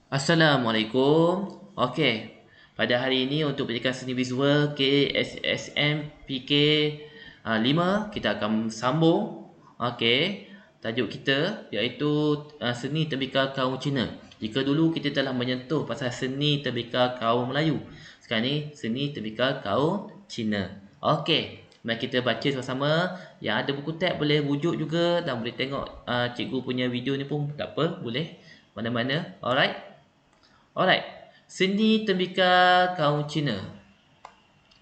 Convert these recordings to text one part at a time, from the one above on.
Assalamualaikum. Okey. Pada hari ini untuk pendidikan seni visual KSSM PK 5 kita akan sambung. Okey. Tajuk kita iaitu seni tembikar kaum Cina. Jika dulu kita telah menyentuh pasal seni tembikar kaum Melayu. Sekarang ni seni tembikar kaum Cina. Okey. Mari kita baca sama-sama. Yang ada buku tab boleh rujuk juga dan boleh tengok cikgu punya video ni pun tak apa, boleh mana-mana. Alright. Alright, seni tembikar kaum Cina.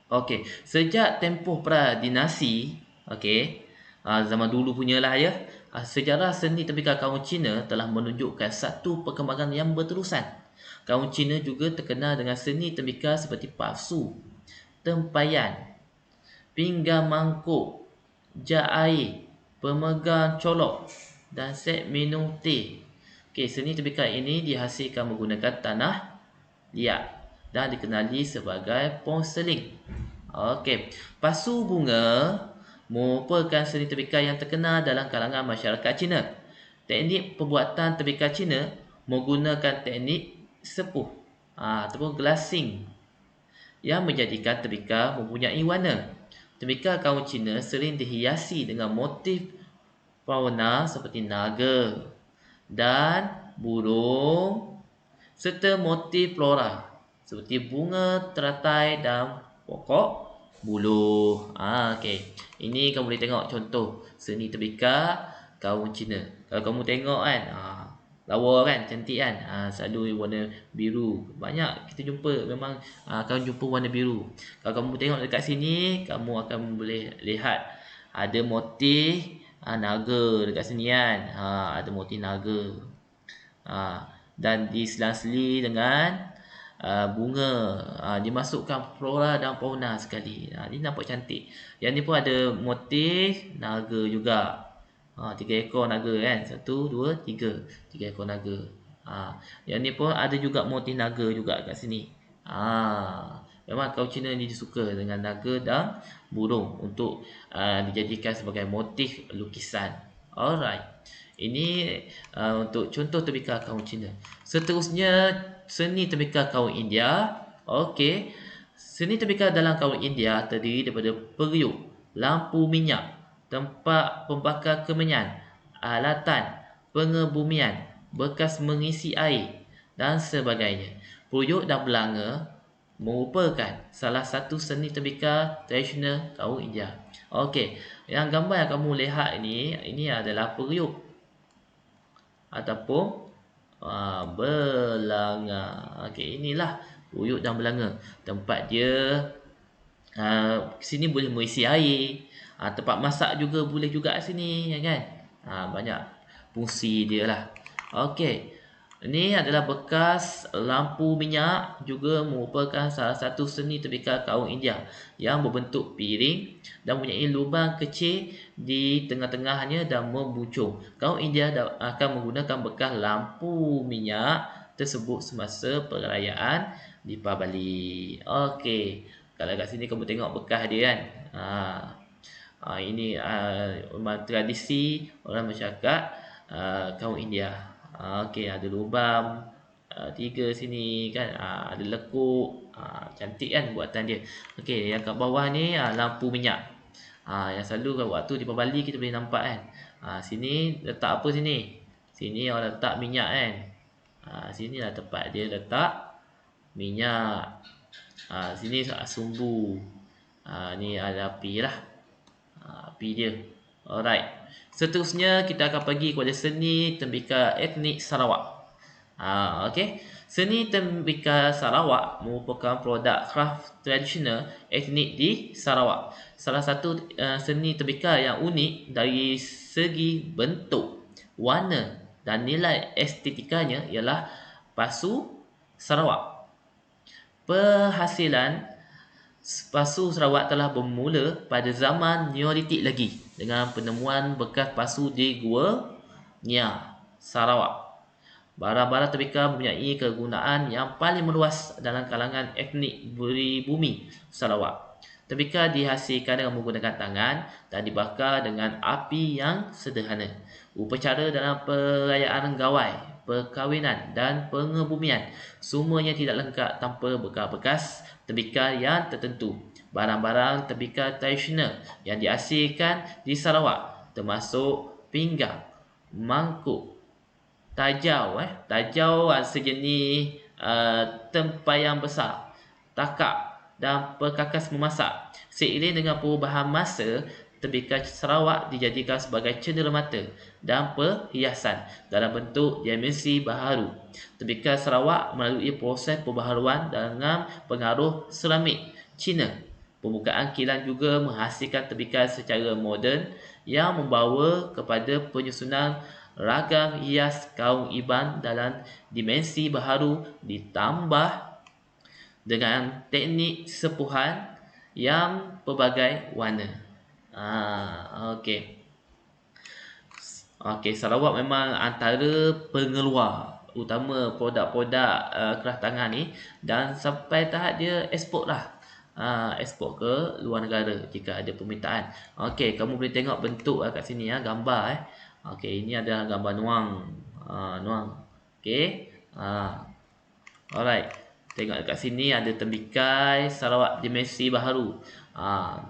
Okey, sejak tempoh pra-dinasti, okey, zaman dulu punyalah ya, sejarah seni tembikar kaum Cina telah menunjukkan satu perkembangan yang berterusan. Kaum Cina juga terkenal dengan seni tembikar seperti pasu, tempayan, pinggang mangkuk, jar air, pemegang colok dan set minum teh. Okey, seni tembikar ini dihasilkan menggunakan tanah liat dan dikenali sebagai porselin. Okey, pasu bunga merupakan seni tembikar yang terkenal dalam kalangan masyarakat Cina. Teknik pembuatan tembikar Cina menggunakan teknik sepuh ataupun glassing yang menjadikan tembikar mempunyai warna. Tembikar kaum Cina sering dihiasi dengan motif fauna seperti naga dan burung serta motif flora seperti bunga teratai dan pokok buluh. Okey. Ini kamu boleh tengok contoh seni tembikar kaum Cina. Kalau kamu tengok kan, lawa kan, cantik kan. Selalu warna biru. Banyak kita jumpa memang kamu jumpa warna biru. Kalau kamu tengok dekat sini, kamu akan boleh lihat ada motif naga dekat sini kan. Ada motif naga. Dan diselang-seli dengan bunga, dimasukkan flora dan fauna sekali. Ini nampak cantik. Yang ni pun ada motif naga juga. 3 ekor naga kan, 1, 2, 3 ekor naga. Yang ni pun ada juga motif naga juga kat sini. Memang kaum Cina ni disuka dengan naga dan burung untuk dijadikan sebagai motif lukisan. Alright. Ini untuk contoh tembikar kaum Cina. Seterusnya seni tembikar kaum India. Okey. Seni tembikar dalam kaum India terdiri daripada periuk, lampu minyak, tempat pembakar kemenyan, alatan pengebumian, bekas mengisi air dan sebagainya. Periuk dan belanga merupakan salah satu seni tembikar tradisional kaum India. Okey, yang gambar yang kamu lihat ini adalah periuk ataupun belanga. Okey, inilah periuk dan belanga. Tempat dia sini boleh mengisi air. Tempat masak juga boleh juga sini ya kan. Banyak fungsi dia lah. Okey. Ini adalah bekas lampu minyak, juga merupakan salah satu seni tembikar kaum India yang berbentuk piring dan mempunyai lubang kecil di tengah-tengahnya dan membuncung. Kaum India akan menggunakan bekas lampu minyak tersebut semasa perayaan Deepavali. Okey. Kalau kat sini kamu tengok bekas dia kan. Ini memang tradisi orang masyarakat kaum India. Okey, ada lubang 3 sini kan. Ada lekuk. Cantik kan buatan dia. Okey, yang kat bawah ni lampu minyak. Yang selalu waktu di Bali kita boleh nampak kan. Sini letak apa sini? Sini orang letak minyak kan. Sini lah tempat dia letak minyak. Sini sumbu. Ni ada api lah. Api dia. Alright. Seterusnya kita akan pergi kepada seni tembikar etnik Sarawak. Okey. Seni tembikar Sarawak merupakan produk craft tradisional etnik di Sarawak. Salah satu seni tembikar yang unik dari segi bentuk, warna dan nilai estetikanya ialah pasu Sarawak. Perhasilan pasu Sarawak telah bermula pada zaman Neolitik lagi dengan penemuan bekas pasu di Gua Nya, Sarawak. Barang-barang tembikar mempunyai kegunaan yang paling meluas dalam kalangan etnik pribumi Sarawak. Tembikar dihasilkan dengan menggunakan tangan dan dibakar dengan api yang sederhana. Upacara dalam perayaan gawai perkahwinan dan pengebumian. Semuanya tidak lengkap tanpa bekas-bekas tembikar yang tertentu. Barang-barang tembikar tradisional yang dihasilkan di Sarawak termasuk pinggang, mangkuk, tajau sejenis tempayang besar, takak dan perkakas memasak. Seiring dengan perubahan masa, tembikar Sarawak dijadikan sebagai cenderamata dan perhiasan dalam bentuk dimensi baharu. Tembikar Sarawak melalui proses perbaharuan dengan pengaruh seramik Cina. Pembukaan kilang juga menghasilkan tembikar secara moden yang membawa kepada penyusunan ragam hias kaum Iban dalam dimensi baharu ditambah dengan teknik sepuhan yang pelbagai warna. Okey. Sarawak memang antara pengeluar utama produk-produk keras tangan ni, dan sampai tahap dia ekspor lah. Ekspor ke luar negara jika ada permintaan. Okey, kamu boleh tengok bentuk kat sini gambar Okey, ini adalah gambar nuang. Nuang. Okey. Alright. Tengok dekat sini ada tembikar Sarawak dimensi baharu.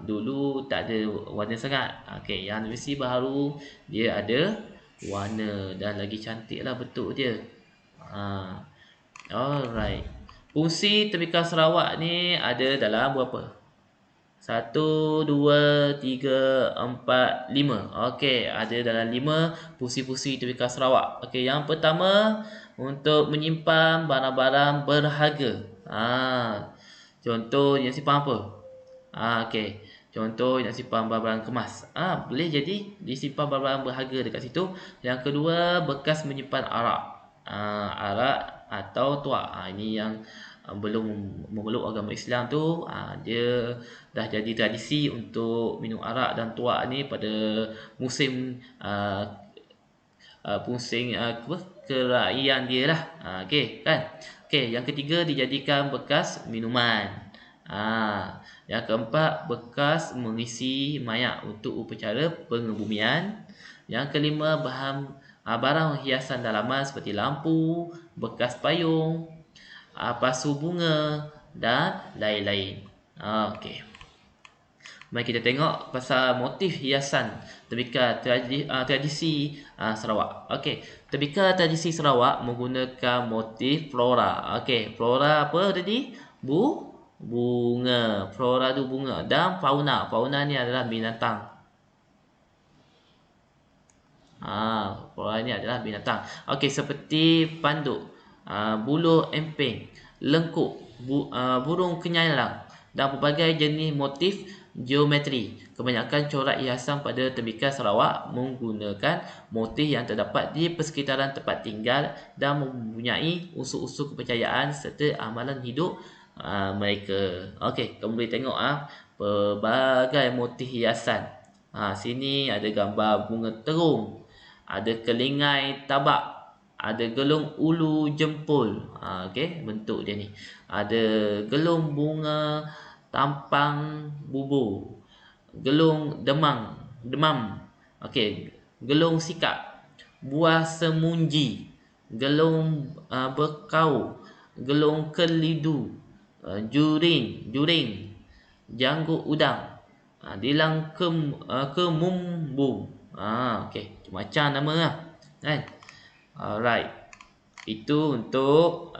Dulu tak ada warna sangat. Okey, yang dimensi baharu dia ada warna dan lagi cantik lah bentuk dia. Alright. Fungsi tembikar Sarawak ni ada dalam berapa? 1, 2, 3, 4, 5. Okey, ada dalam 5 fungsi-fungsi tembikar Sarawak. Okey, yang pertama untuk menyimpan barang-barang berharga. Contoh yang simpan apa? Okey. Contoh yang simpan barang-barang kemas. Boleh jadi disimpan barang-barang berharga dekat situ. Yang kedua, bekas menyimpan arak. Arak atau tuak. Ini yang belum memeluk agama Islam tu, dia dah jadi tradisi untuk minum arak dan tuak ni pada musim keraian dia lah. Okey kan. Okey, yang ketiga dijadikan bekas minuman. Yang keempat, bekas mengisi mayat untuk upacara pengebumian. Yang kelima, barang hiasan dalaman seperti lampu, bekas payung, pasu bunga dan lain-lain. Okey. Mari kita tengok pasal motif hiasan tembikar tradisi Sarawak. Okey, tembikar tradisi Sarawak menggunakan motif flora. Okey, flora apa tadi? Bunga. Flora tu bunga, dan fauna. Fauna ni adalah binatang. Flora ni adalah binatang. Okey, seperti panduk, buluh emping, lengkuk, burung kenyalang dan pelbagai jenis motif geometri. Kebanyakan corak hiasan pada tembikar Sarawak menggunakan motif yang terdapat di persekitaran tempat tinggal dan mempunyai unsur-unsur kepercayaan serta amalan hidup mereka. Okey, kamu boleh tengok pelbagai motif hiasan. Sini ada gambar bunga terung, ada kelingai tabak, ada gelung ulu jempol. Okey, bentuk dia ni. Ada gelung bunga tampang bubur, gelung demam. Okey, gelung sikap, buah semunji, gelung berkau, gelung kelidu, juring, janggut udang, dilang kemumbung. Okey, macam nama lah kan. Alright. Itu untuk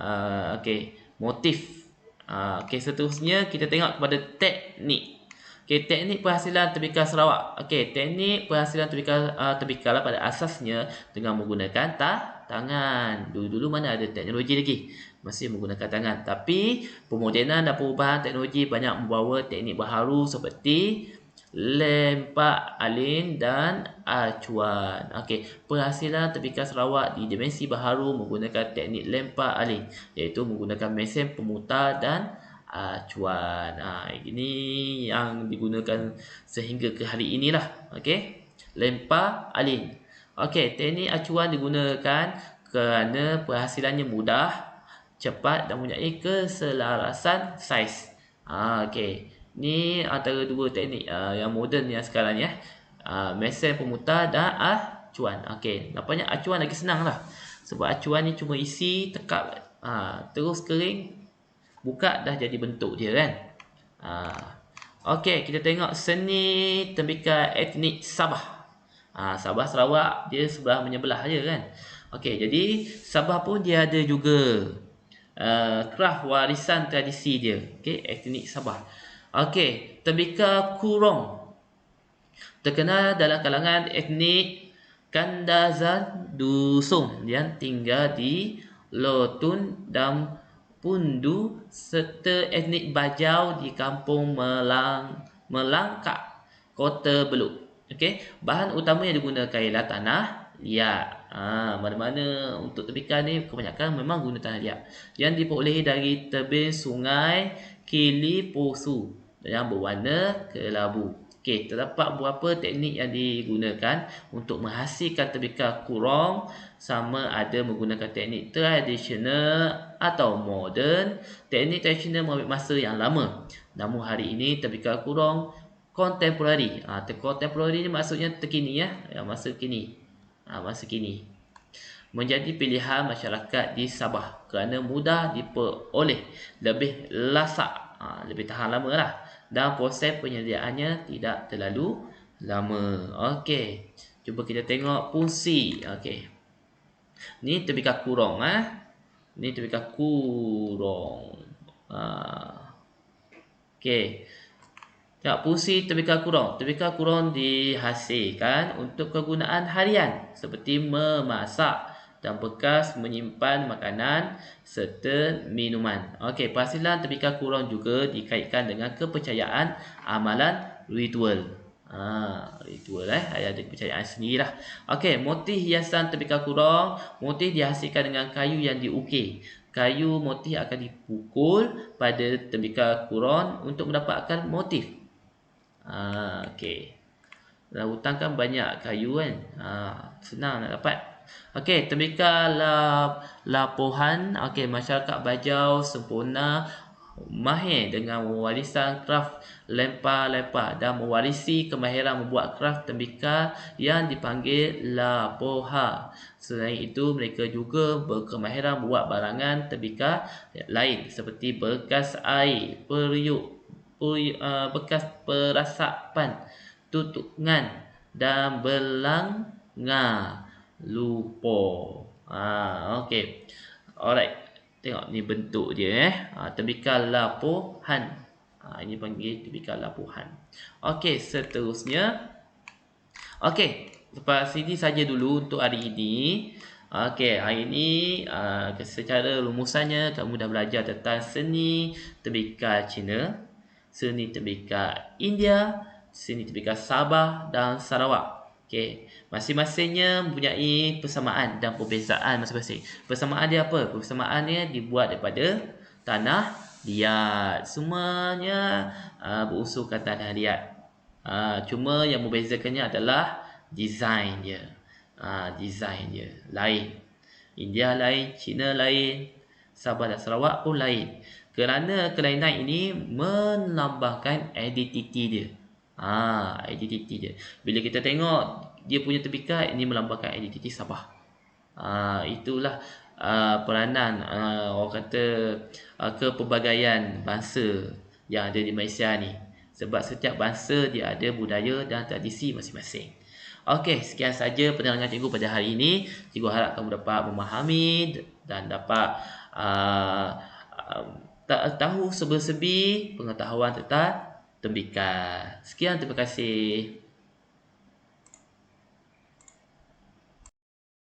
motif. Okey, seterusnya kita tengok kepada teknik. Okey, teknik penghasilan tembikar Sarawak. Okey, teknik penghasilan tembikar pada asasnya dengan menggunakan tangan. Dulu mana ada teknologi lagi? Masih menggunakan tangan. Tapi pemodenan dan perubahan teknologi banyak membawa teknik baharu seperti lempak alin dan acuan. Okey, penghasilan tembikar Sarawak di dimensi baharu menggunakan teknik lempak alin, iaitu menggunakan mesin pemutar dan acuan. Ini yang digunakan sehingga ke hari inilah. Okey, lempak alin. Okey, teknik acuan digunakan kerana penghasilannya mudah, cepat dan mempunyai keselarasan saiz. Okey. Ni antara dua teknik yang moden yang sekarang mesin pemutar dan acuan. Okey, nampaknya acuan lagi senang lah. Sebab acuan ni cuma isi, tekap, terus kering, buka, dah jadi bentuk dia kan. Okey, kita tengok seni tembikar etnik Sabah. Sabah Sarawak dia sebelah menyebelah je kan. Okey, jadi Sabah pun dia ada juga kraft warisan tradisi dia. Okey, etnik Sabah. Okey, tembikar kurong terkenal dalam kalangan etnik Kandazan Dusung yang tinggal di Lotun dan Pundu serta etnik Bajau di kampung Melangkak, Kota Beluk. Okey, bahan utama yang digunakan ialah tanah liat. Mana-mana untuk tembikar ni kebanyakan memang guna tanah liat yang diperolehi dari tebing sungai Kili Posu yang berwarna kelabu. Okey, terdapat beberapa teknik yang digunakan untuk menghasilkan tembikar kurong, sama ada menggunakan teknik tradisional atau moden. Teknik tradisional mengambil masa yang lama. Namun hari ini tembikar kurong kontemporari. Kontemporari ni maksudnya terkini ya, masa kini. Masa kini menjadi pilihan masyarakat di Sabah kerana mudah diperoleh, lebih lasak, lebih tahan lama lah, dan proses penyediaannya tidak terlalu lama. Okey, cuba kita tengok fungsi. Okey, ni tembikar kurong. Ni tembikar kurong. Okey, tengok fungsi tembikar kurong. Tembikar kurong dihasilkan untuk kegunaan harian seperti memasak dan bekas menyimpan makanan serta minuman. Okey, perhasilan tembikar kurong juga dikaitkan dengan kepercayaan amalan ritual. Ritual ada kepercayaan sendirilah. Okey, motif hiasan tembikar kurong. Motif dihasilkan dengan kayu yang diukir. Kayu motif akan dipukul pada tembikar kurong untuk mendapatkan motif. Okey. Dalam hutan kan banyak kayu kan. Senang nak dapat. Okey, tembikar lapohan. Okey, masyarakat Bajau sempurna mahir dengan warisan kraft lempar-lempar dan mewarisi kemahiran membuat kraft tembikar yang dipanggil lapoha. Selain itu, mereka juga berkemahiran membuat barangan tembikar lain seperti bekas air, periuk, bekas perasapan, tutungan dan belanga lupa. Okey. Alright. Tengok ni bentuk dia tembikar lapohan. Ini panggil tembikar lapohan. Okey, seterusnya. Okey, lepas sini saja dulu untuk hari ini. Okey, hari ini secara rumusannya kamu dah belajar tentang seni tembikar Cina, seni tembikar India, seni tembikar Sabah dan Sarawak. Okey, masing-masingnya mempunyai persamaan dan perbezaan masing-masing. Persamaan dia apa? Persamaan dia dibuat daripada tanah liat. Semuanya berunsurkan tanah liat. Cuma yang membezakannya adalah design dia. Design dia lain. India lain, China lain, Sabah dan Sarawak pun lain. Kerana kelainan ini melambangkan identiti dia. Identiti dia. Bila kita tengok dia punya tembikar, ini melambangkan identiti Sabah. Itulah peranan orang kata kepelbagaian bangsa yang ada di Malaysia ni. Sebab setiap bangsa dia ada budaya dan tradisi masing-masing. Okey, sekian saja penerangan cikgu pada hari ini. Cikgu harap kamu dapat memahami dan dapat tahu sebi-sebi pengetahuan tentang tembikar. Sekian, terima kasih.